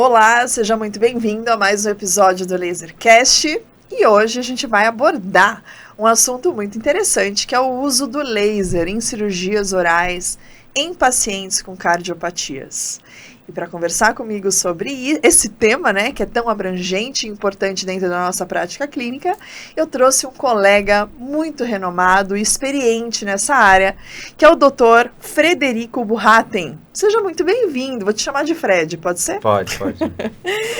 Olá, seja muito bem-vindo a mais um episódio do LaserCast. E hoje a gente vai abordar um assunto muito interessante, que é o uso do laser em cirurgias orais em pacientes com cardiopatias. E para conversar comigo sobre esse tema, né, que é tão abrangente e importante dentro da nossa prática clínica, eu trouxe um colega muito renomado e experiente nessa área, que é o Dr. Frederico Burraten. Seja muito bem-vindo, vou te chamar de Fred, pode ser? Pode.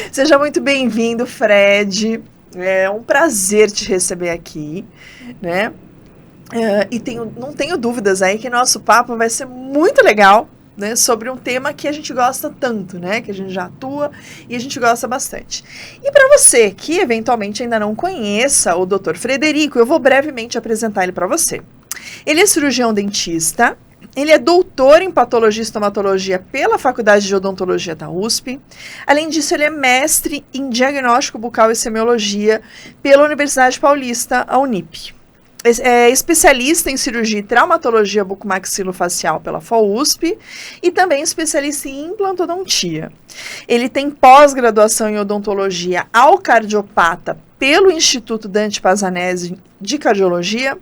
Seja muito bem-vindo, Fred. É um prazer te receber aqui, né? Não tenho dúvidas aí que nosso papo vai ser muito legal, né, sobre um tema que a gente gosta tanto, né, que a gente já atua e a gente gosta bastante. E para você que eventualmente ainda não conheça o Dr. Frederico, eu vou brevemente apresentar ele para você. Ele é cirurgião dentista, ele é doutor em patologia e estomatologia pela Faculdade de Odontologia da USP. Além disso, ele é mestre em diagnóstico bucal e semiologia pela Universidade Paulista, a Unip. É especialista em cirurgia e traumatologia bucomaxilofacial pela FAUSP e também especialista em implantodontia. Ele tem pós-graduação em odontologia ao cardiopata pelo Instituto Dante Pazanese de Cardiologia.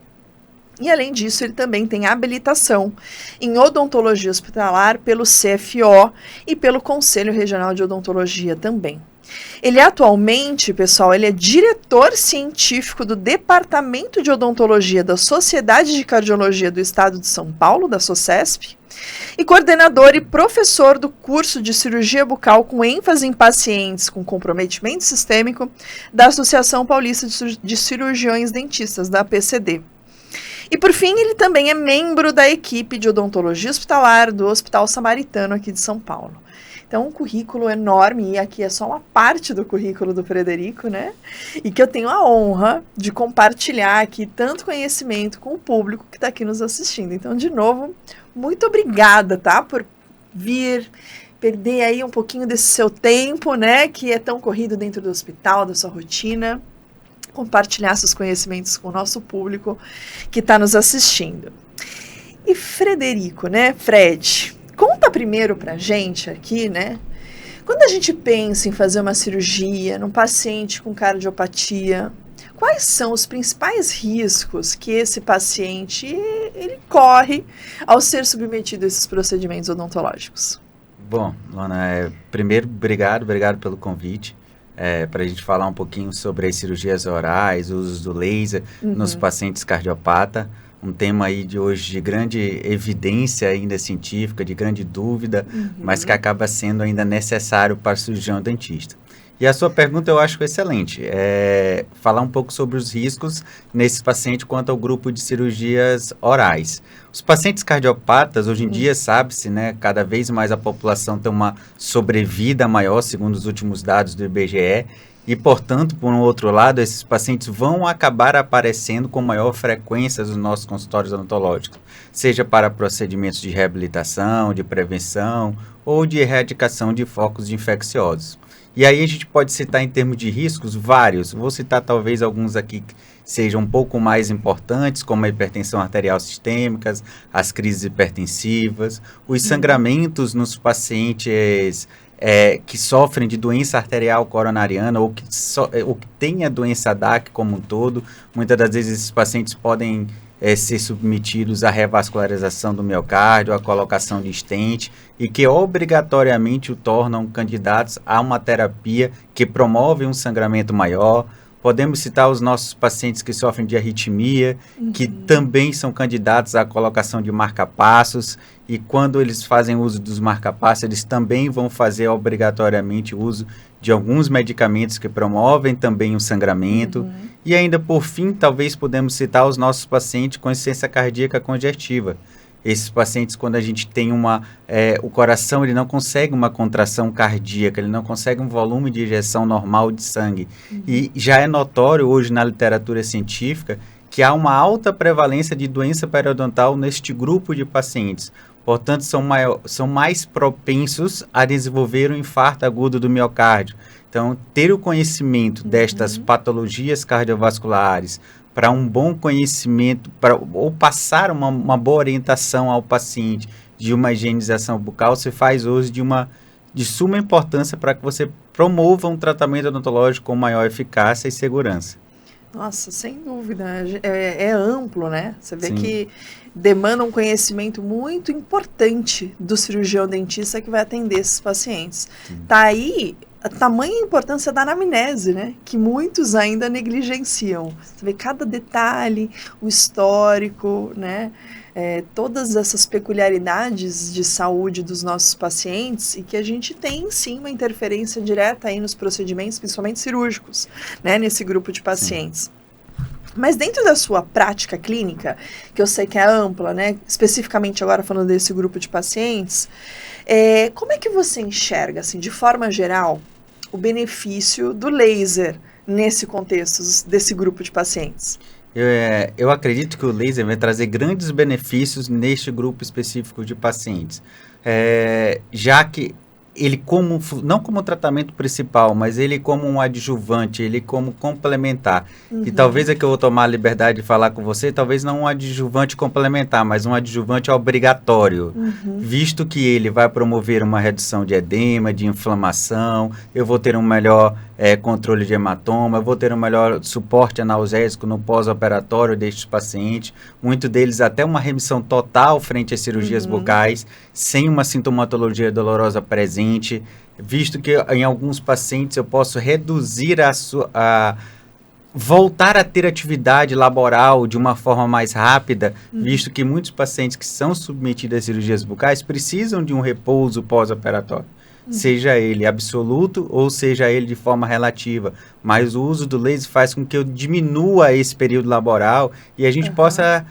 E, além disso, ele também tem habilitação em odontologia hospitalar pelo CFO e pelo Conselho Regional de Odontologia também. Ele atualmente, pessoal, ele é diretor científico do Departamento de Odontologia da Sociedade de Cardiologia do Estado de São Paulo, da SOCESP, e coordenador e professor do curso de cirurgia bucal com ênfase em pacientes com comprometimento sistêmico da Associação Paulista de Cirurgiões Dentistas, da APCD. E, por fim, ele também é membro da equipe de odontologia hospitalar do Hospital Samaritano aqui de São Paulo. Então, um currículo enorme, e aqui é só uma parte do currículo do Frederico, né? E que eu tenho a honra de compartilhar aqui tanto conhecimento com o público que está aqui nos assistindo. Então, de novo, muito obrigada, tá? Por vir, perder aí um pouquinho desse seu tempo, né? Que é tão corrido dentro do hospital, da sua rotina. Compartilhar seus conhecimentos com o nosso público que está nos assistindo. E Frederico, né? Fred, conta primeiro pra gente aqui, né? Quando a gente pensa em fazer uma cirurgia num paciente com cardiopatia, quais são os principais riscos que esse paciente ele corre ao ser submetido a esses procedimentos odontológicos? Bom, Luana, primeiro, obrigado pelo convite. Para a gente falar um pouquinho sobre as cirurgias orais, o uso do laser nos pacientes cardiopata, um tema aí de hoje de grande evidência ainda científica, de grande dúvida, mas que acaba sendo ainda necessário para o cirurgião dentista. E a sua pergunta eu acho excelente, falar um pouco sobre os riscos nesse paciente quanto ao grupo de cirurgias orais. Os pacientes cardiopatas, hoje em dia, sabe-se, né, cada vez mais a população tem uma sobrevida maior, segundo os últimos dados do IBGE, e, portanto, por um outro lado, esses pacientes vão acabar aparecendo com maior frequência nos nossos consultórios odontológicos, seja para procedimentos de reabilitação, de prevenção ou de erradicação de focos infecciosos. E aí a gente pode citar em termos de riscos vários, vou citar talvez alguns aqui que sejam um pouco mais importantes, como a hipertensão arterial sistêmica, as crises hipertensivas, os sangramentos nos pacientes que sofrem de doença arterial coronariana ou que têm a doença DAC como um todo. Muitas das vezes esses pacientes podem ser submetidos à revascularização do miocárdio, à colocação de stent, e que obrigatoriamente o tornam candidatos a uma terapia que promove um sangramento maior. Podemos citar os nossos pacientes que sofrem de arritmia, que também são candidatos à colocação de marca-passos, e quando eles fazem uso dos marca-passos, eles também vão fazer obrigatoriamente uso de alguns medicamentos que promovem também o sangramento. E ainda, por fim, talvez podemos citar os nossos pacientes com insuficiência cardíaca congestiva. Esses pacientes, quando a gente tem o coração, ele não consegue uma contração cardíaca, ele não consegue um volume de injeção normal de sangue. E já é notório hoje na literatura científica que há uma alta prevalência de doença periodontal neste grupo de pacientes. Portanto, são mais propensos a desenvolver um infarto agudo do miocárdio. Então, ter o conhecimento destas patologias cardiovasculares, para um bom conhecimento, ou passar uma boa orientação ao paciente de uma higienização bucal, se faz uso de de suma importância para que você promova um tratamento odontológico com maior eficácia e segurança. Nossa, sem dúvida. É amplo, né? Você vê Sim. que demanda um conhecimento muito importante do cirurgião dentista que vai atender esses pacientes. Sim. Tá aí a tamanha importância da anamnese, né? Que muitos ainda negligenciam. Você vê cada detalhe, o histórico, né? Todas essas peculiaridades de saúde dos nossos pacientes e que a gente tem, sim, uma interferência direta aí nos procedimentos, principalmente cirúrgicos, né? Nesse grupo de pacientes. Sim. Mas dentro da sua prática clínica, que eu sei que é ampla, né? Especificamente agora falando desse grupo de pacientes, como é que você enxerga, assim, de forma geral, o benefício do laser nesse contexto desse grupo de pacientes? Eu acredito que o laser vai trazer grandes benefícios neste grupo específico de pacientes, já que ele não como tratamento principal, mas ele como um adjuvante, ele como complementar. Uhum. E talvez aqui eu vou tomar a liberdade de falar com você, talvez não um adjuvante complementar, mas um adjuvante obrigatório, visto que ele vai promover uma redução de edema, de inflamação, eu vou ter um melhor controle de hematoma, eu vou ter um melhor suporte analgésico no pós-operatório destes pacientes, muitos deles até uma remissão total frente às cirurgias bucais, sem uma sintomatologia dolorosa presente, visto que em alguns pacientes eu posso reduzir voltar a ter atividade laboral de uma forma mais rápida, visto que muitos pacientes que são submetidos a cirurgias bucais precisam de um repouso pós-operatório. Seja ele absoluto ou seja ele de forma relativa, mas o uso do laser faz com que eu diminua esse período laboral e a gente possa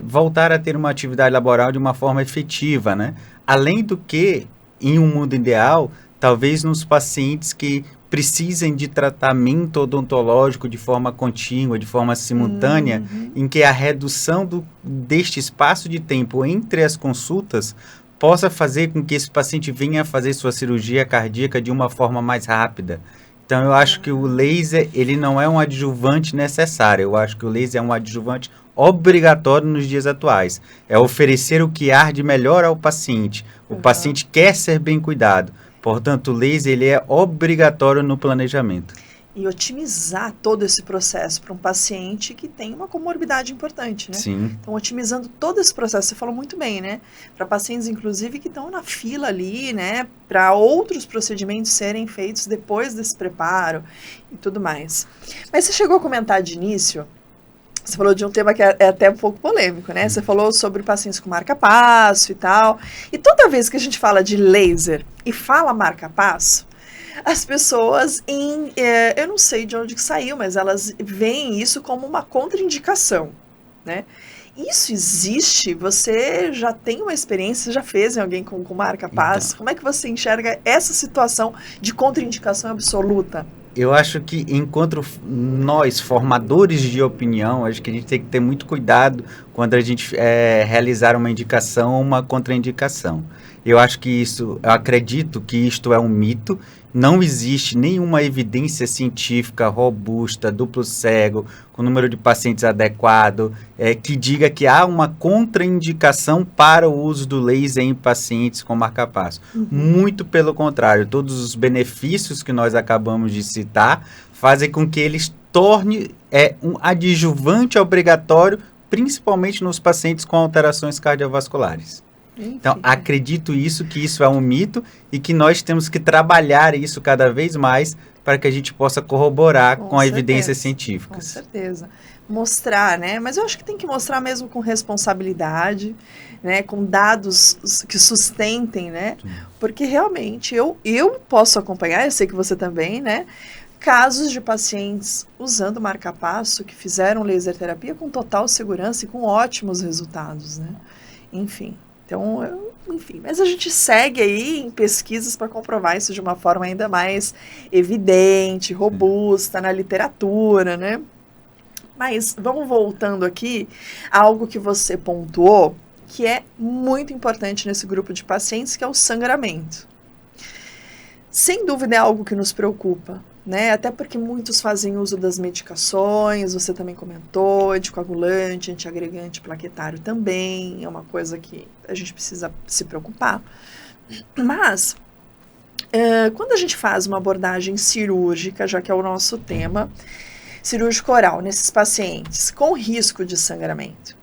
voltar a ter uma atividade laboral de uma forma efetiva, né? Além do que, em um mundo ideal, talvez nos pacientes que precisem de tratamento odontológico de forma contínua, de forma simultânea, em que a redução deste espaço de tempo entre as consultas possa fazer com que esse paciente venha a fazer sua cirurgia cardíaca de uma forma mais rápida. Então, eu acho que o laser, ele não é um adjuvante necessário. Eu acho que o laser é um adjuvante obrigatório nos dias atuais. É oferecer o que há de melhor ao paciente. O paciente quer ser bem cuidado. Portanto, o laser, ele é obrigatório no planejamento. E otimizar todo esse processo para um paciente que tem uma comorbidade importante, né? Sim. Então, otimizando todo esse processo, você falou muito bem, né? Para pacientes, inclusive, que estão na fila ali, né? Para outros procedimentos serem feitos depois desse preparo e tudo mais. Mas você chegou a comentar de início, você falou de um tema que é até um pouco polêmico, né? Você falou sobre pacientes com marca-passo e tal. E toda vez que a gente fala de laser e fala marca-passo, as pessoas, eu não sei de onde que saiu, mas elas veem isso como uma contraindicação, né? Isso existe? Você já tem uma experiência, já fez em alguém com marca-passo? Então, como é que você enxerga essa situação de contraindicação absoluta? Eu acho que enquanto nós, formadores de opinião, acho que a gente tem que ter muito cuidado quando a gente realizar uma indicação ou uma contraindicação. Eu acredito que isto é um mito, não existe nenhuma evidência científica robusta, duplo cego, com número de pacientes adequado, que diga que há uma contraindicação para o uso do laser em pacientes com marca-passo. Muito pelo contrário, todos os benefícios que nós acabamos de citar fazem com que eles tornem um adjuvante obrigatório, principalmente nos pacientes com alterações cardiovasculares. Então, acredito que isso é um mito e que nós temos que trabalhar isso cada vez mais para que a gente possa corroborar com evidências científicas. Com certeza. Mostrar, né? Mas eu acho que tem que mostrar mesmo com responsabilidade, né? Com dados que sustentem, né? Sim. Porque realmente eu posso acompanhar, eu sei que você também, né? Casos de pacientes usando marca-passo que fizeram laser terapia com total segurança e com ótimos resultados, né? Enfim. Então, mas a gente segue aí em pesquisas para comprovar isso de uma forma ainda mais evidente, robusta na literatura, né? Mas vamos voltando aqui a algo que você pontuou, que é muito importante nesse grupo de pacientes, que é o sangramento. Sem dúvida é algo que nos preocupa, né? Até porque muitos fazem uso das medicações, você também comentou, anticoagulante, antiagregante plaquetário também, é uma coisa que a gente precisa se preocupar. Mas Quando a gente faz uma abordagem cirúrgica, já que é o nosso tema, cirúrgico oral, nesses pacientes com risco de sangramento,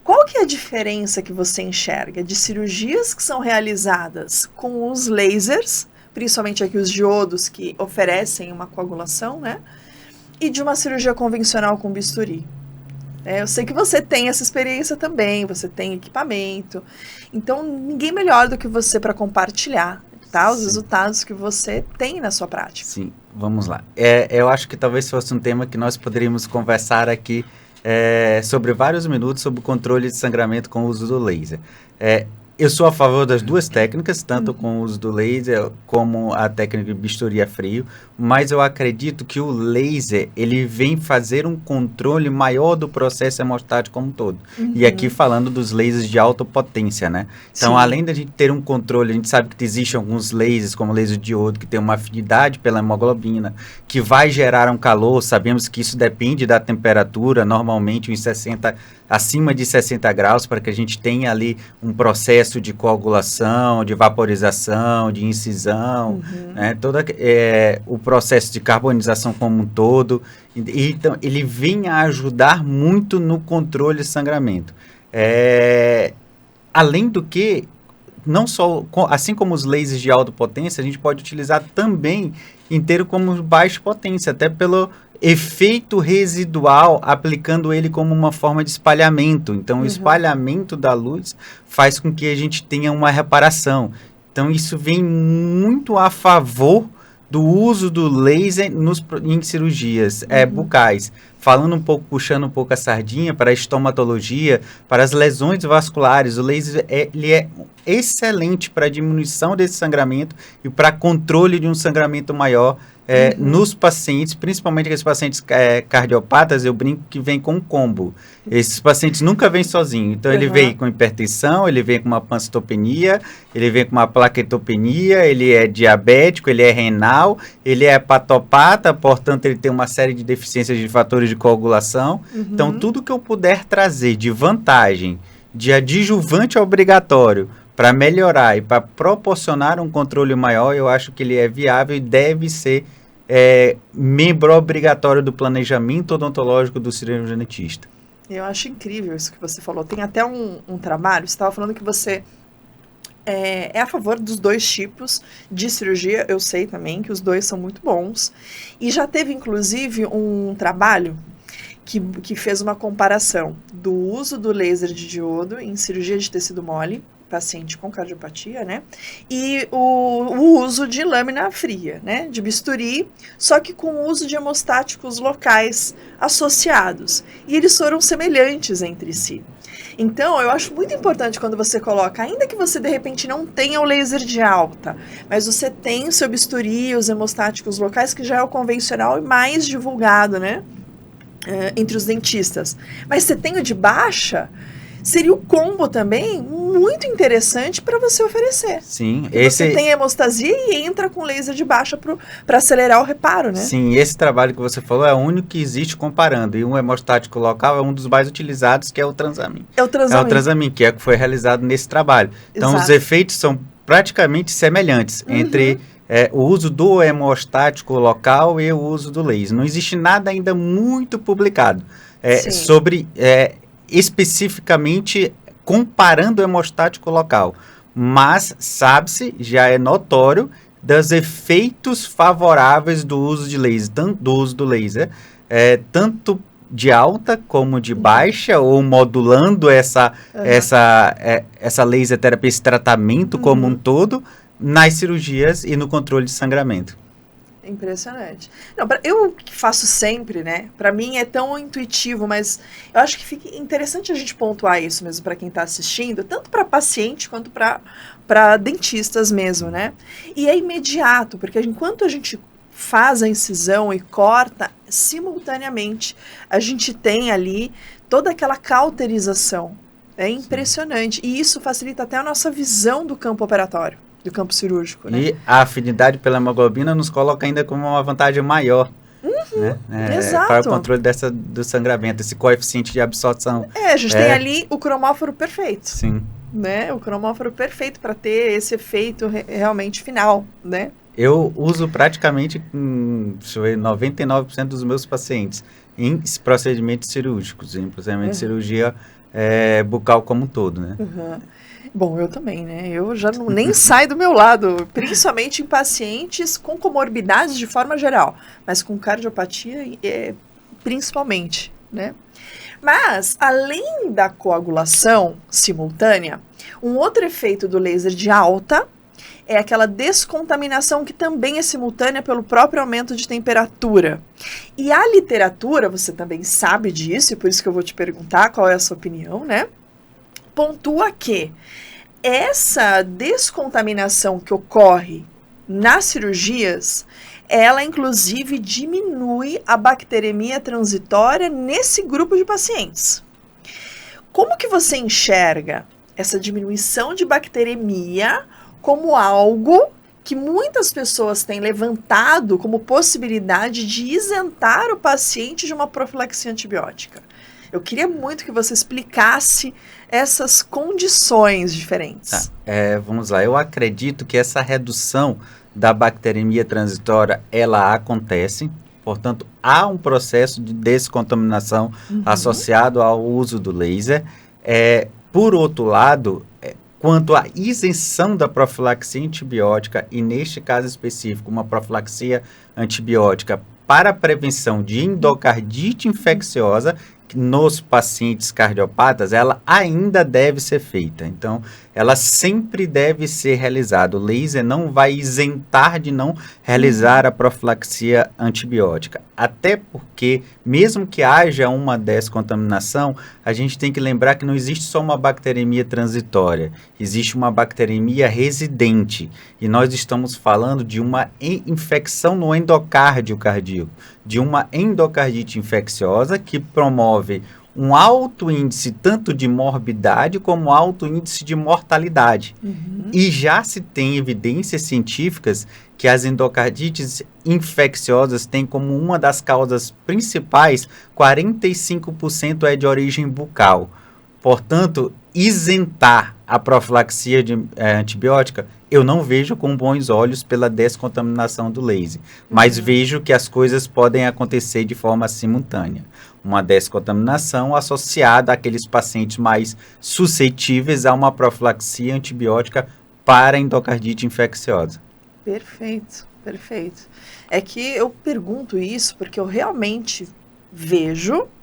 qual que é a diferença que você enxerga de cirurgias que são realizadas com os lasers, principalmente aqui os diodos que oferecem uma coagulação, né? E de uma cirurgia convencional com bisturi? Eu sei que você tem essa experiência também, você tem equipamento, então ninguém melhor do que você para compartilhar, tá, os resultados que você tem na sua prática. Sim, vamos lá. Eu acho que talvez fosse um tema que nós poderíamos conversar aqui sobre vários minutos sobre o controle de sangramento com o uso do laser. Eu sou a favor das duas técnicas, tanto com o uso do laser como a técnica de bisturi a frio, mas eu acredito que o laser, ele vem fazer um controle maior do processo hemostático como um todo. E aqui falando dos lasers de alta potência, né? Então, Sim. além da gente ter um controle, a gente sabe que existem alguns lasers, como o laser de iodo, que tem uma afinidade pela hemoglobina, que vai gerar um calor, sabemos que isso depende da temperatura, normalmente uns 60, acima de 60 graus, para que a gente tenha ali um processo de coagulação, de vaporização, de incisão, né? Todo o processo de carbonização como um todo. Então, ele vem a ajudar muito no controle de sangramento. Além do que, não só, assim como os lasers de alta potência, a gente pode utilizar também inteiro como baixa potência, até pelo efeito residual, aplicando ele como uma forma de espalhamento. Então, o espalhamento da luz faz com que a gente tenha uma reparação. Então, isso vem muito a favor do uso do laser em cirurgias bucais. Falando um pouco, puxando um pouco a sardinha para a estomatologia, para as lesões vasculares, o laser ele é excelente para a diminuição desse sangramento e para controle de um sangramento maior nos pacientes, principalmente aqueles pacientes cardiopatas, eu brinco que vem com um combo. Esses pacientes nunca vêm sozinhos. Então, ele vem com hipertensão, ele vem com uma pancitopenia, ele vem com uma plaquetopenia, ele é diabético, ele é renal, ele é hepatopata, portanto, ele tem uma série de deficiências de fatores de coagulação. Então, tudo que eu puder trazer de vantagem, de adjuvante obrigatório, para melhorar e para proporcionar um controle maior, eu acho que ele é viável e deve ser membro obrigatório do planejamento odontológico do cirurgião genetista. Eu acho incrível isso que você falou. Tem até um trabalho, você estava falando que você é a favor dos dois tipos de cirurgia, eu sei também que os dois são muito bons. E já teve, inclusive, um trabalho que fez uma comparação do uso do laser de diodo em cirurgia de tecido mole, paciente com cardiopatia, né? E o uso de lâmina fria, né? De bisturi, só que com o uso de hemostáticos locais associados. E eles foram semelhantes entre si. Então, eu acho muito importante quando você coloca, ainda que você de repente não tenha o laser de alta, mas você tem o seu bisturi, os hemostáticos locais, que já é o convencional e mais divulgado, né? Entre os dentistas. Mas você tem o de baixa, seria o combo também muito interessante para você oferecer. Sim. Você tem hemostasia e entra com laser de baixa para acelerar o reparo, né? Sim, esse trabalho que você falou é o único que existe comparando. E um hemostático local é um dos mais utilizados, que é o Transamin. É o Transamin, que foi realizado nesse trabalho. Então, os efeitos são praticamente semelhantes entre o uso do hemostático local e o uso do laser. Não existe nada ainda muito publicado sobre especificamente comparando o hemostático local, mas sabe-se, já é notório, dos efeitos favoráveis do uso de laser, tanto de alta como de baixa, ou modulando essa laser terapia, esse tratamento como um todo, nas cirurgias e no controle de sangramento. Impressionante. Não, eu que faço sempre, né? Para mim é tão intuitivo, mas eu acho que fica interessante a gente pontuar isso mesmo para quem está assistindo, tanto para paciente quanto para dentistas mesmo, né? E é imediato, porque enquanto a gente faz a incisão e corta, simultaneamente a gente tem ali toda aquela cauterização. É impressionante. E isso facilita até a nossa visão do campo operatório, do campo cirúrgico, né? E a afinidade pela hemoglobina nos coloca ainda como uma vantagem maior, né? Exato. Para o controle do sangramento, esse coeficiente de absorção. A gente tem ali o cromóforo perfeito. Sim. né? O cromóforo perfeito para ter esse efeito realmente final, né? Eu uso praticamente, deixa eu ver, 99% dos meus pacientes em procedimentos cirúrgicos, em procedimento de cirurgia bucal como um todo, né? Bom, eu também, né? Eu já nem saio do meu lado, principalmente em pacientes com comorbidades de forma geral, mas com cardiopatia principalmente, né? Mas, além da coagulação simultânea, um outro efeito do laser de alta é aquela descontaminação que também é simultânea pelo próprio aumento de temperatura. E a literatura, você também sabe disso, e por isso que eu vou te perguntar qual é a sua opinião, né? Pontua que essa descontaminação que ocorre nas cirurgias, ela inclusive diminui a bacteremia transitória nesse grupo de pacientes. Como que você enxerga essa diminuição de bacteremia como algo que muitas pessoas têm levantado como possibilidade de isentar o paciente de uma profilaxia antibiótica? Eu queria muito que você explicasse essas condições diferentes. Vamos lá, eu acredito que essa redução da bacteremia transitória, ela acontece, portanto, há um processo de descontaminação associado ao uso do laser. Por outro lado, quanto à isenção da profilaxia antibiótica, e neste caso específico, uma profilaxia antibiótica para a prevenção de endocardite infecciosa, nos pacientes cardiopatas, ela ainda deve ser feita. Então, ela sempre deve ser realizada. O laser não vai isentar de não realizar a profilaxia antibiótica. Até porque, mesmo que haja uma descontaminação, a gente tem que lembrar que não existe só uma bacteremia transitória. Existe uma bacteremia residente. E nós estamos falando de uma infecção no endocárdio cardíaco, de uma endocardite infecciosa que promove um alto índice tanto de morbidade como alto índice de mortalidade. E já se tem evidências científicas que as endocardites infecciosas têm como uma das causas principais, 45% é de origem bucal. Portanto, isentar a profilaxia antibiótica, eu não vejo com bons olhos pela descontaminação do laser, mas vejo que as coisas podem acontecer de forma simultânea. Uma descontaminação associada àqueles pacientes mais suscetíveis a uma profilaxia antibiótica para endocardite infecciosa. Perfeito, perfeito. É que eu pergunto isso porque eu realmente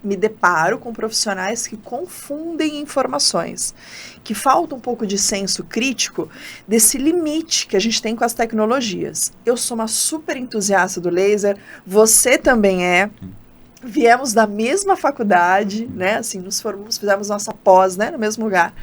me deparo com profissionais que confundem informações, que falta um pouco de senso crítico desse limite que a gente tem com as tecnologias. Eu sou uma super entusiasta do laser, você também é. Viemos da mesma faculdade, né? Assim, nos formamos, fizemos nossa pós, né? No mesmo lugar.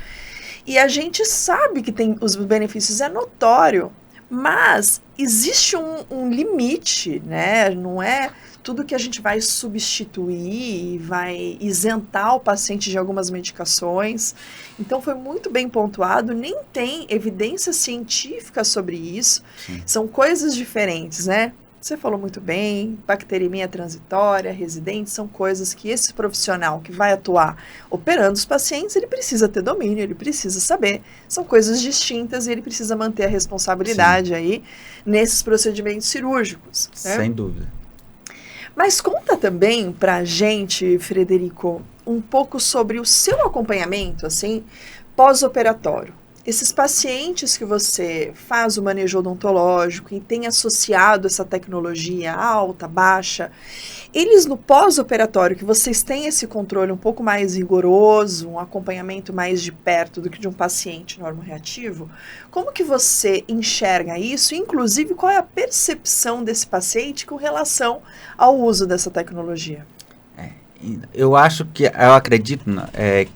E a gente sabe que tem os benefícios, é notório, mas existe um limite, né? Não é tudo que a gente vai substituir e vai isentar o paciente de algumas medicações. Então, foi muito bem pontuado, nem tem evidência científica sobre isso. São coisas diferentes, né? Você falou muito bem, bacteremia transitória, residente, são coisas que esse profissional que vai atuar operando os pacientes, ele precisa ter domínio, ele precisa saber. São coisas distintas e ele precisa manter a responsabilidade aí nesses procedimentos cirúrgicos. Né? Sem dúvida. Mas conta também pra gente, Frederico, um pouco sobre o seu acompanhamento, assim, pós-operatório. Esses pacientes que você faz o manejo odontológico e tem associado essa tecnologia alta, baixa, eles no pós-operatório, que vocês têm esse controle um pouco mais rigoroso, um acompanhamento mais de perto do que de um paciente normoreativo, como que você enxerga isso? Inclusive, qual é a percepção desse paciente com relação ao uso dessa tecnologia? Eu acredito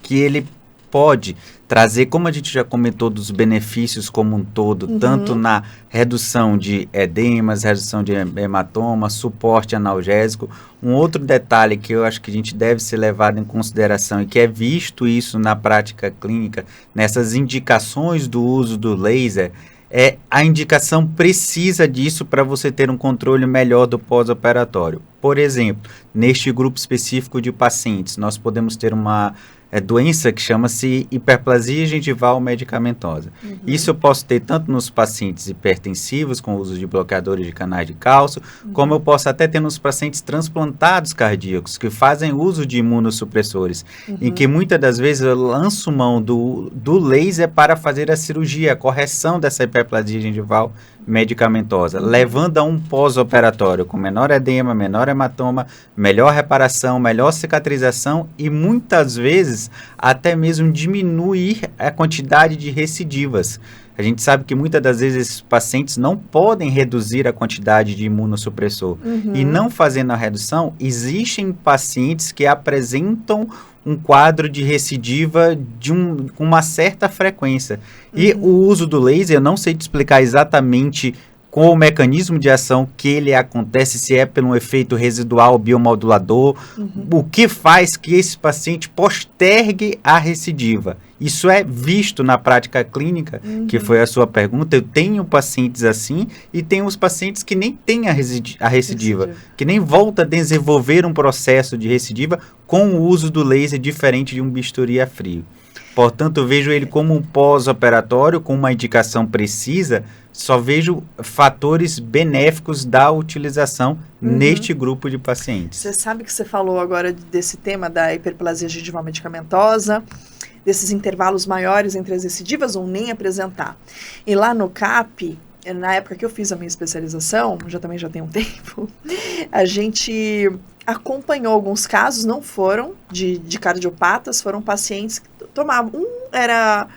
que ele pode trazer, como a gente já comentou, dos benefícios como um todo, tanto na redução de edemas, redução de hematoma, suporte analgésico. Um outro detalhe que eu acho que a gente deve ser levado em consideração e que é visto isso na prática clínica, nessas indicações do uso do laser, a indicação precisa disso para você ter um controle melhor do pós-operatório. Por exemplo, neste grupo específico de pacientes, nós podemos ter uma doença que chama-se hiperplasia gengival medicamentosa. Isso eu posso ter tanto nos pacientes hipertensivos, com o uso de bloqueadores de canais de cálcio, como eu posso até ter nos pacientes transplantados cardíacos, que fazem uso de imunossupressores, em que muitas das vezes eu lanço mão do laser para fazer a cirurgia, a correção dessa hiperplasia gengival medicamentosa, levando a um pós-operatório com menor edema, menor hematoma, melhor reparação, melhor cicatrização e muitas vezes até mesmo diminuir a quantidade de recidivas. A gente sabe que muitas das vezes esses pacientes não podem reduzir a quantidade de imunossupressor. E não fazendo a redução, existem pacientes que apresentam um quadro de recidiva com uma certa frequência. E o uso do laser, eu não sei te explicar exatamente qual o mecanismo de ação que ele acontece, se é pelo efeito residual biomodulador, o que faz que esse paciente postergue a recidiva. Isso é visto na prática clínica, que foi a sua pergunta. Eu tenho pacientes assim e tenho os pacientes que nem têm a recidiva, que nem volta a desenvolver um processo de recidiva com o uso do laser diferente de um bisturi a frio. Portanto, eu vejo ele como um pós-operatório, com uma indicação precisa, só vejo fatores benéficos da utilização neste grupo de pacientes. Você sabe que você falou agora desse tema da hiperplasia gengival medicamentosa, desses intervalos maiores entre as recidivas ou nem apresentar. E lá no CAP, na época que eu fiz a minha especialização, já tem um tempo, a gente acompanhou alguns casos, não foram de cardiopatas, foram pacientes que tomavam, um era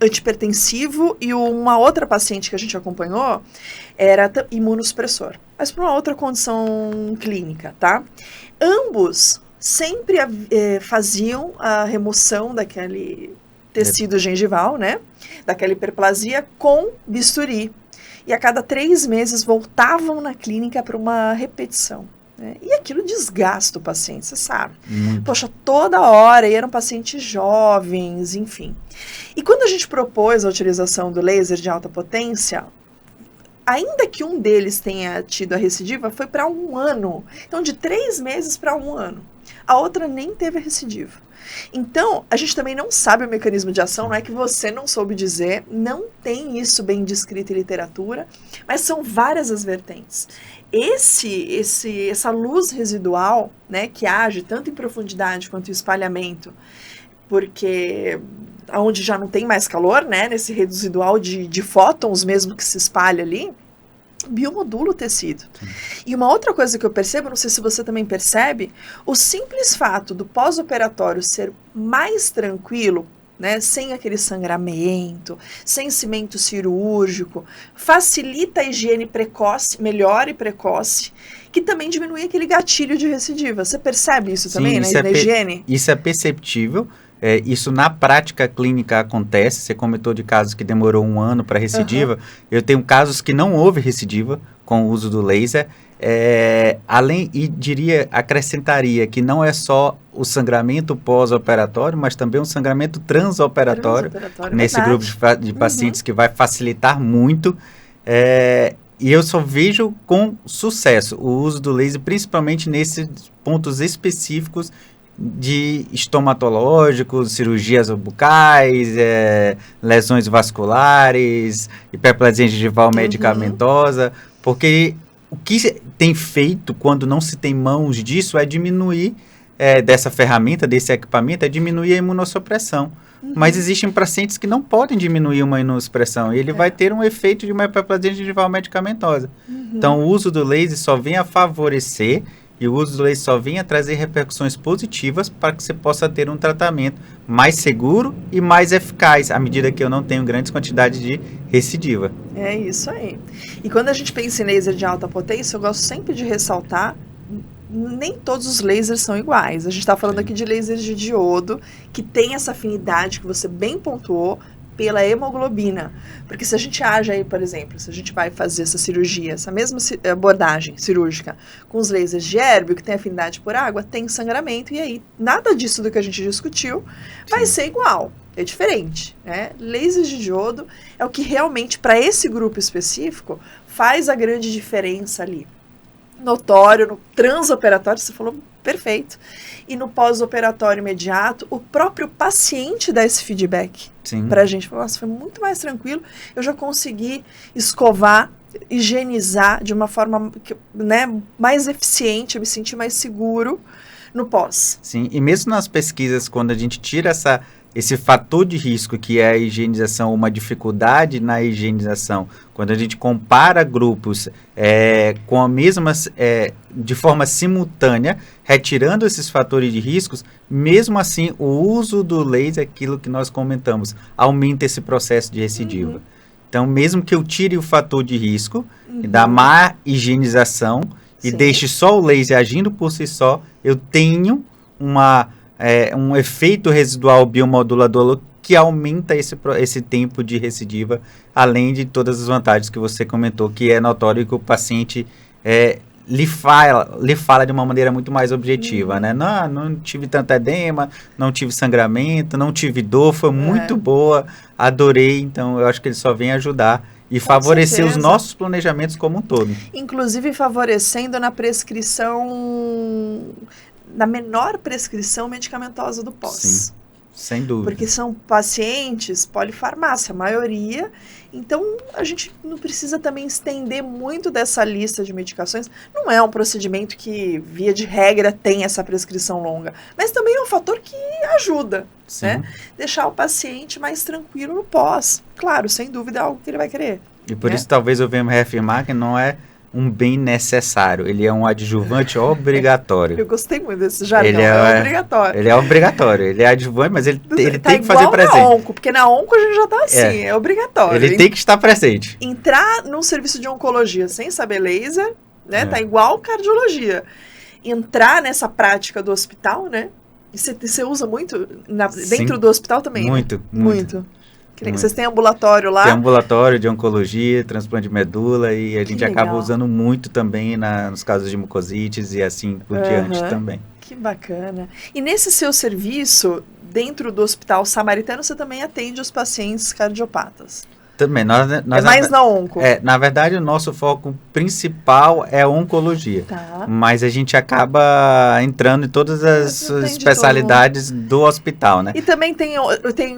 antipertensivo e uma outra paciente que a gente acompanhou era imunossupressor, mas por uma outra condição clínica, tá? Ambos sempre faziam a remoção daquele tecido gengival, né? Daquela hiperplasia com bisturi. E a cada 3 meses voltavam na clínica para uma repetição. Né? E aquilo desgasta o paciente, você sabe. Poxa, toda hora, e eram pacientes jovens, enfim. E quando a gente propôs a utilização do laser de alta potência, ainda que um deles tenha tido a recidiva, foi para 1 ano. Então, de 3 meses para 1 ano. A outra nem teve a recidiva. Então, a gente também não sabe o mecanismo de ação, não é que você não soube dizer, não tem isso bem descrito em literatura, mas são várias as vertentes. Essa luz residual, né, que age tanto em profundidade quanto em espalhamento, porque onde já não tem mais calor, né, nesse residual de fótons mesmo que se espalha ali, biomodula o tecido. E uma outra coisa que eu percebo, não sei se você também percebe, o simples fato do pós-operatório ser mais tranquilo, né, sem aquele sangramento, sem cimento cirúrgico, facilita a higiene precoce, melhor e precoce, que também diminui aquele gatilho de recidiva. Você percebe isso também, Sim, na higiene? Isso é perceptível. Isso na prática clínica acontece. Você comentou de casos que demorou 1 ano para recidiva. Eu tenho casos que não houve recidiva com o uso do laser. Acrescentaria que não é só o sangramento pós-operatório, mas também um sangramento transoperatório nesse grupo de pacientes que vai facilitar muito. E eu só vejo com sucesso o uso do laser, principalmente nesses pontos específicos de estomatológicos, cirurgias bucais, lesões vasculares, hiperplasia gengival medicamentosa, porque o que tem feito quando não se tem mãos disso é diminuir dessa ferramenta, desse equipamento, é diminuir a imunossupressão. Mas existem pacientes que não podem diminuir uma imunossupressão e ele vai ter um efeito de uma hiperplasia gengival medicamentosa. Então, o uso do laser só vem a favorecer e o uso do laser só vem a trazer repercussões positivas para que você possa ter um tratamento mais seguro e mais eficaz, à medida que eu não tenho grandes quantidades de recidiva. É isso aí. E quando a gente pensa em laser de alta potência, eu gosto sempre de ressaltar, nem todos os lasers são iguais. A gente está falando aqui de lasers de diodo, que tem essa afinidade que você bem pontuou, pela hemoglobina. Porque se a gente age aí, por exemplo, se a gente vai fazer essa cirurgia, essa mesma abordagem cirúrgica com os lasers de Erbil, que tem afinidade por água, tem sangramento, e aí nada disso do que a gente discutiu vai ser igual. É diferente, né? Lasers de diodo é o que realmente, para esse grupo específico, faz a grande diferença ali. notório, no transoperatório, você falou perfeito, e no pós-operatório imediato, o próprio paciente dá esse feedback para a gente. Nossa, foi muito mais tranquilo, eu já consegui escovar, higienizar de uma forma, né, mais eficiente, eu me senti mais seguro no pós. Sim, e mesmo nas pesquisas, quando a gente tira esse fator de risco, que é a higienização, uma dificuldade na higienização, quando a gente compara grupos com a mesma, de forma simultânea, retirando esses fatores de riscos, mesmo assim, o uso do laser, aquilo que nós comentamos, aumenta esse processo de recidiva. Então, mesmo que eu tire o fator de risco da má higienização e deixe só o laser agindo por si só, eu tenho um efeito residual biomodulador que aumenta esse tempo de recidiva, além de todas as vantagens que você comentou, que é notório que o paciente lhe fala de uma maneira muito mais objetiva, né? Não tive tanto edema, não tive sangramento, não tive dor, foi muito boa, adorei, então eu acho que ele só vem ajudar e favorecer os nossos planejamentos como um todo. Inclusive favorecendo na prescrição, na menor prescrição medicamentosa do pós. Sim, sem dúvida. Porque são pacientes polifarmácia, a maioria, então a gente não precisa também estender muito dessa lista de medicações. Não é um procedimento que, via de regra, tem essa prescrição longa, mas também é um fator que ajuda, né? Deixar o paciente mais tranquilo no pós. Claro, sem dúvida é algo que ele vai querer. E por isso talvez eu venha me reafirmar que não é um bem necessário, ele é um adjuvante obrigatório. Eu gostei muito desse jargão, é obrigatório. Ele é obrigatório, ele é adjuvante, mas ele tá tem que fazer presente. Na onco, porque na onco a gente já tá assim, é obrigatório. Ele tem que estar presente. Entrar num serviço de oncologia sem saber laser, né, tá igual cardiologia. Entrar nessa prática do hospital, né, e você usa muito dentro do hospital também, muito. Vocês têm ambulatório lá? Tem ambulatório de oncologia, transplante de medula, e a gente acaba usando muito também nos casos de mucosites e assim por diante também. Que bacana. E nesse seu serviço, dentro do Hospital Samaritano, você também atende os pacientes cardiopatas? Também. Nós mais na onco. Na verdade, o nosso foco principal é a oncologia. Tá. Mas a gente acaba entrando em todas as especialidades do hospital, né? E também tem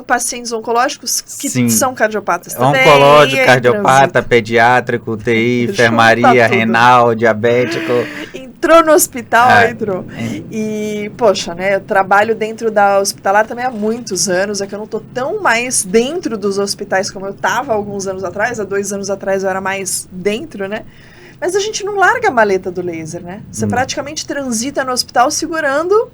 pacientes oncológicos que são cardiopatas também. Oncológico, cardiopata, pediátrico, UTI, enfermaria, renal, diabético. Entrou no hospital, entrou. E, poxa, né, eu trabalho dentro da hospitalar também há muitos anos, é que eu não tô tão mais dentro dos hospitais como eu tava há alguns anos atrás, há 2 anos atrás eu era mais dentro, né? Mas a gente não larga a maleta do laser, né? Você praticamente transita no hospital segurando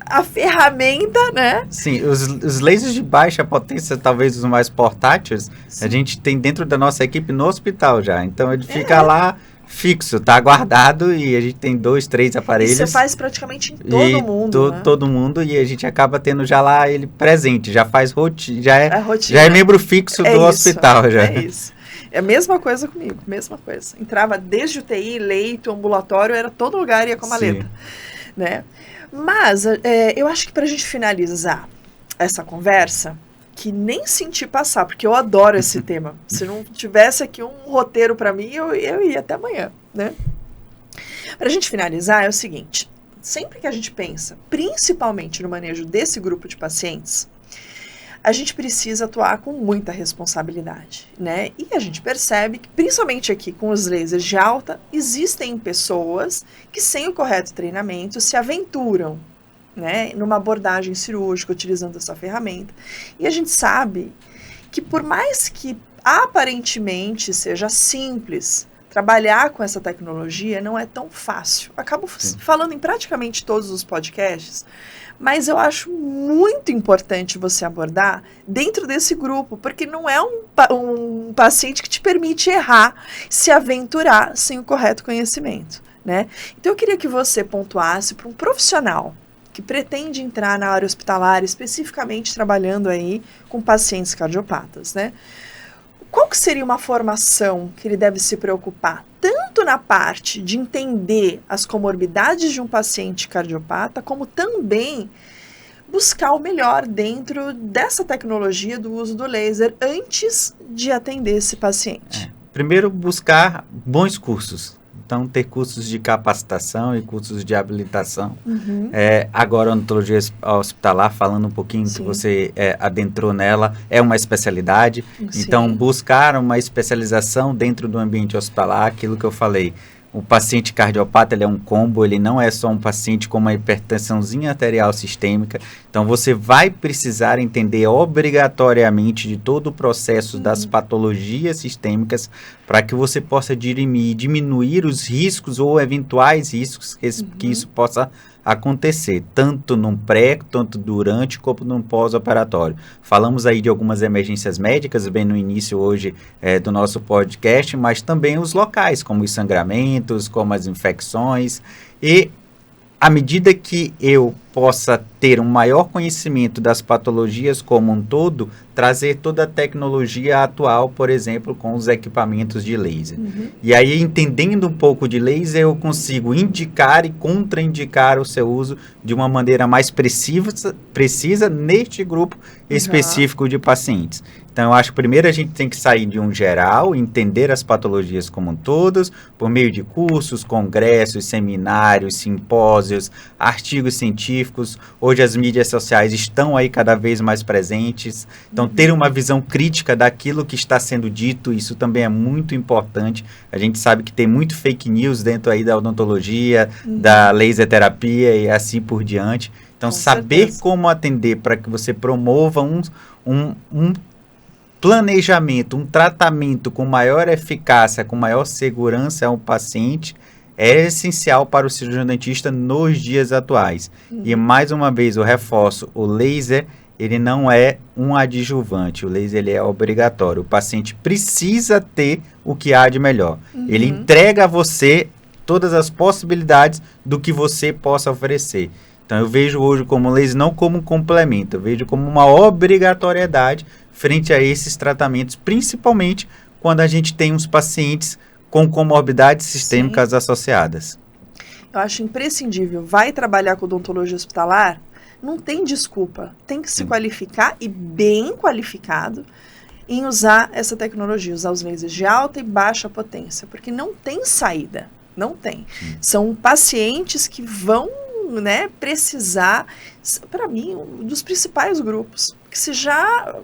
a ferramenta, né? Sim, os lasers de baixa potência, talvez os mais portáteis, a gente tem dentro da nossa equipe no hospital já, então ele fica lá fixo, tá guardado, e a gente tem 2, 3 aparelhos. E você faz praticamente em todo mundo, né? Todo mundo, e a gente acaba tendo já lá ele presente, já faz rotina, já é membro fixo do hospital. Já. É isso. É a mesma coisa comigo, mesma coisa. Entrava desde UTI, leito, ambulatório, era todo lugar, ia com a maleta. Né? Mas eu acho que pra gente finalizar essa conversa, que nem senti passar, porque eu adoro esse tema. Se não tivesse aqui um roteiro para mim, eu ia até amanhã, né? Pra gente finalizar, é o seguinte, sempre que a gente pensa, principalmente no manejo desse grupo de pacientes, a gente precisa atuar com muita responsabilidade, né? E a gente percebe que, principalmente aqui com os lasers de alta, existem pessoas que, sem o correto treinamento, se aventuram, né, numa abordagem cirúrgica, utilizando essa ferramenta. E a gente sabe que, por mais que aparentemente seja simples, trabalhar com essa tecnologia não é tão fácil. Acabo falando em praticamente todos os podcasts, mas eu acho muito importante você abordar dentro desse grupo, porque não é um paciente que te permite errar, se aventurar sem o correto conhecimento, né? Então eu queria que você pontuasse para um profissional que pretende entrar na área hospitalar, especificamente trabalhando aí com pacientes cardiopatas, né? Qual que seria uma formação que ele deve se preocupar, tanto na parte de entender as comorbidades de um paciente cardiopata, como também buscar o melhor dentro dessa tecnologia do uso do laser antes de atender esse paciente? Primeiro, buscar bons cursos. Então, ter cursos de capacitação e cursos de habilitação. Agora, a odontologia hospitalar, falando um pouquinho que você adentrou nela, é uma especialidade. Sim. Então, buscar uma especialização dentro do ambiente hospitalar, aquilo que eu falei. O paciente cardiopata, ele é um combo, ele não é só um paciente com uma hipertensãozinha arterial sistêmica. Então, você vai precisar entender obrigatoriamente de todo o processo das patologias sistêmicas para que você possa diminuir os riscos ou eventuais riscos que isso possa acontecer, tanto no pré, tanto durante, como no pós-operatório. Falamos aí de algumas emergências médicas, bem no início hoje do nosso podcast, mas também os locais, como os sangramentos, como as infecções, e à medida que eu possa ter um maior conhecimento das patologias como um todo, trazer toda a tecnologia atual, por exemplo, com os equipamentos de laser. E aí, entendendo um pouco de laser, eu consigo indicar e contraindicar o seu uso de uma maneira mais precisa neste grupo específico de pacientes. Então, eu acho que primeiro a gente tem que sair de um geral, entender as patologias como um todos, por meio de cursos, congressos, seminários, simpósios, artigos científicos. Hoje as mídias sociais estão aí cada vez mais presentes. Então, ter uma visão crítica daquilo que está sendo dito, isso também é muito importante. A gente sabe que tem muito fake news dentro aí da odontologia, da laser terapia e assim por diante. Então, saber como atender para que você promova um planejamento, um tratamento com maior eficácia, com maior segurança ao paciente, é essencial para o cirurgião dentista nos dias atuais. E mais uma vez eu reforço, o laser, ele não é um adjuvante, o laser ele é obrigatório. O paciente precisa ter o que há de melhor. Ele entrega a você todas as possibilidades do que você possa oferecer. Então eu vejo hoje como laser não como um complemento, eu vejo como uma obrigatoriedade frente a esses tratamentos, principalmente quando a gente tem uns pacientes com comorbidades sistêmicas associadas. Eu acho imprescindível. Vai trabalhar com odontologia hospitalar? Não tem desculpa. Tem que se qualificar, e bem qualificado, em usar essa tecnologia, usar os lasers de alta e baixa potência, porque não tem saída. Não tem. São pacientes que vão precisar, para mim, um dos principais grupos, que se já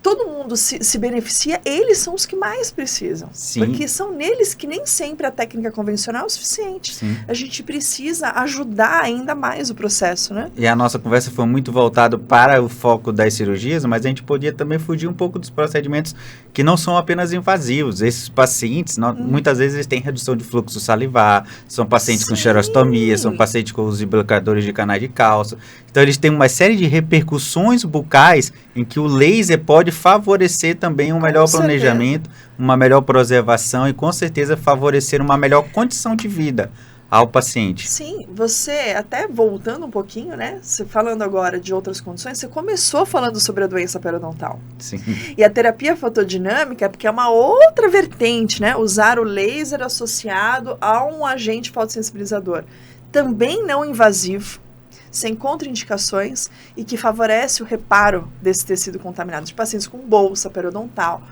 todo mundo se beneficia, eles são os que mais precisam. Sim. Porque são neles que nem sempre a técnica convencional é o suficiente. Sim. A gente precisa ajudar ainda mais o processo, né? E a nossa conversa foi muito voltada para o foco das cirurgias, mas a gente podia também fugir um pouco dos procedimentos que não são apenas invasivos. Esses pacientes, muitas vezes, eles têm redução de fluxo salivar, são pacientes com xerostomia, são pacientes com os bloqueadores de canais de cálcio. Então, eles têm uma série de repercussões bucais em que o laser pode favorecer também um melhor planejamento, uma melhor preservação e, com certeza, favorecer uma melhor condição de vida ao paciente. Sim, você, até voltando um pouquinho, né, você falando agora de outras condições, você começou falando sobre a doença periodontal. Sim. E a terapia fotodinâmica, porque é uma outra vertente, né, usar o laser associado a um agente fotossensibilizador, também não invasivo, sem contraindicações e que favorece o reparo desse tecido contaminado de pacientes com bolsa periodontal,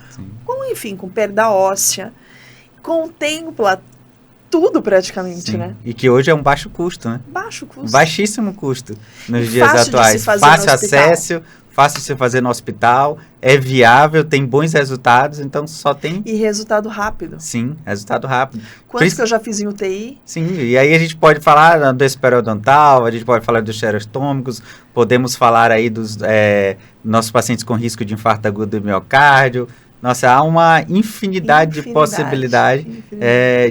com perda óssea, contempla tudo praticamente, né? E que hoje é um baixo custo, né? Baixo custo. Baixíssimo custo nos dias atuais. Fácil acesso, fácil de se fazer no hospital, é viável, tem bons resultados, então só tem... E resultado rápido. Sim, resultado rápido. Quantos que eu já fiz em UTI? Sim, e aí a gente pode falar do periodontal, a gente pode falar dos xerostômicos, podemos falar aí dos nossos pacientes com risco de infarto agudo do miocárdio. Nossa, há uma infinidade de possibilidades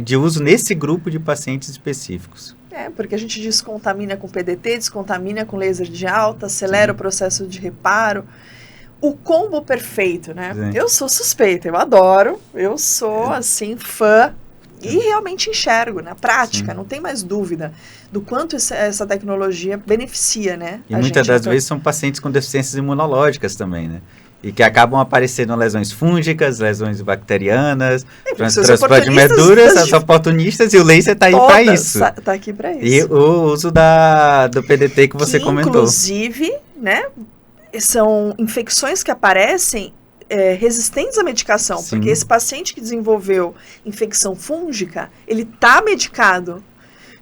de uso nesse grupo de pacientes específicos. Porque a gente descontamina com PDT, descontamina com laser de alta, acelera o processo de reparo. O combo perfeito, né? Sim. Eu sou suspeita, eu adoro, eu sou, assim, fã e realmente enxergo na prática, não tem mais dúvida do quanto essa tecnologia beneficia, né? E muitas das vezes são pacientes com deficiências imunológicas também, né? E que acabam aparecendo lesões fúngicas, lesões bacterianas, transplante de medulas, são oportunistas, e o laser está aí para isso. Está aqui para isso. E o uso do PDT que você comentou. Inclusive, né, são infecções que aparecem resistentes à medicação, Sim. porque esse paciente que desenvolveu infecção fúngica, ele está medicado,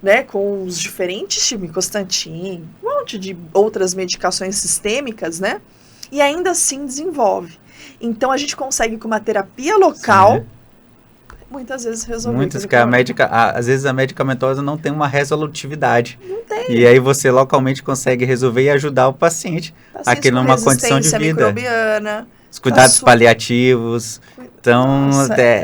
né, com os diferentes tipos, Constantin, um monte de outras medicações sistêmicas, né, e ainda assim desenvolve. Então, a gente consegue, com uma terapia local, Sim. muitas vezes resolver. Muitas que às vezes a medicamentosa não tem uma resolutividade. Não tem. E aí você localmente consegue resolver e ajudar o paciente aqui numa condição de vida. Microbiana. Os cuidados paliativos, então,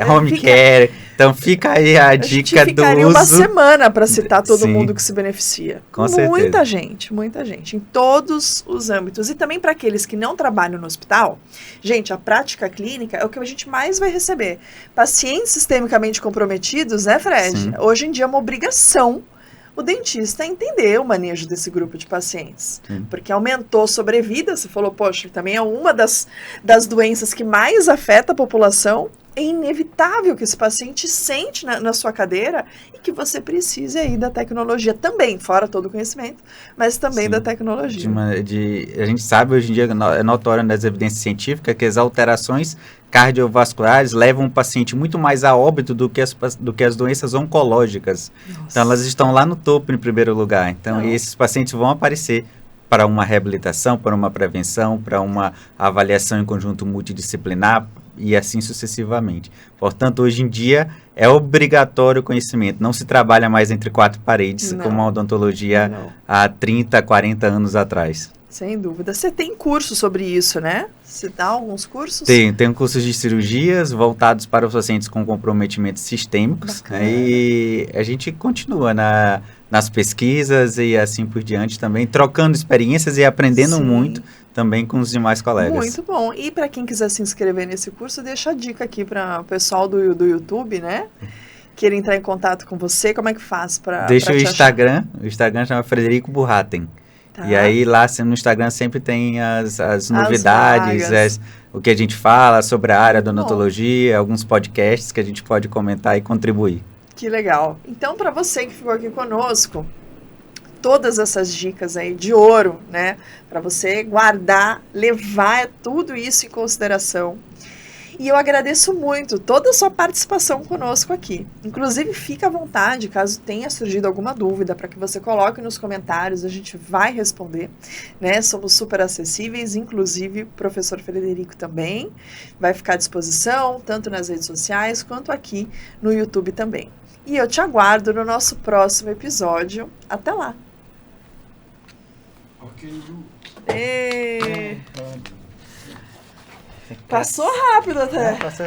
home care. Então, fica aí a dica do uso. Ficaria uma semana para citar todo Sim, mundo que se beneficia. Com certeza. Muita gente, em todos os âmbitos. E também para aqueles que não trabalham no hospital, gente, a prática clínica é o que a gente mais vai receber. Pacientes sistemicamente comprometidos, né, Fred? Sim. Hoje em dia é uma obrigação o dentista entender o manejo desse grupo de pacientes. Sim. Porque aumentou sobrevida, você falou, poxa, também é uma das doenças que mais afeta a população. É inevitável que esse paciente sente na sua cadeira e que você precise aí da tecnologia também, fora todo o conhecimento, mas também Sim, da tecnologia. A gente sabe hoje em dia, é notório nas evidências científicas, que as alterações cardiovasculares levam o paciente muito mais a óbito do que as doenças oncológicas. Nossa. Então, elas estão lá no topo, em primeiro lugar. Então, esses pacientes vão aparecer para uma reabilitação, para uma prevenção, para uma avaliação em conjunto multidisciplinar, e assim sucessivamente. Portanto, hoje em dia, é obrigatório o conhecimento. Não se trabalha mais entre quatro paredes, como a odontologia há 30, 40 anos atrás. Sem dúvida. Você tem curso sobre isso, né? Você dá alguns cursos? Tem cursos de cirurgias voltados para os pacientes com comprometimentos sistêmicos. Né? E a gente continua nas pesquisas e assim por diante também, trocando experiências e aprendendo muito também com os demais colegas. Muito bom. E para quem quiser se inscrever nesse curso, deixa a dica aqui para o pessoal do YouTube, né? Queira entrar em contato com você, como é que faz para Deixa o Instagram. O Instagram chama Frederico Burraten. Tá. E aí lá no Instagram sempre tem as novidades, o que a gente fala sobre a área da odontologia, alguns podcasts que a gente pode comentar e contribuir. Que legal. Então, para você que ficou aqui conosco, todas essas dicas aí de ouro, né? Para você guardar, levar tudo isso em consideração. E eu agradeço muito toda a sua participação conosco aqui. Inclusive, fica à vontade, caso tenha surgido alguma dúvida, para que você coloque nos comentários, a gente vai responder, né? Somos super acessíveis, inclusive o professor Frederico também vai ficar à disposição, tanto nas redes sociais, quanto aqui no YouTube também. E eu te aguardo no nosso próximo episódio. Até lá! Passou rápido até.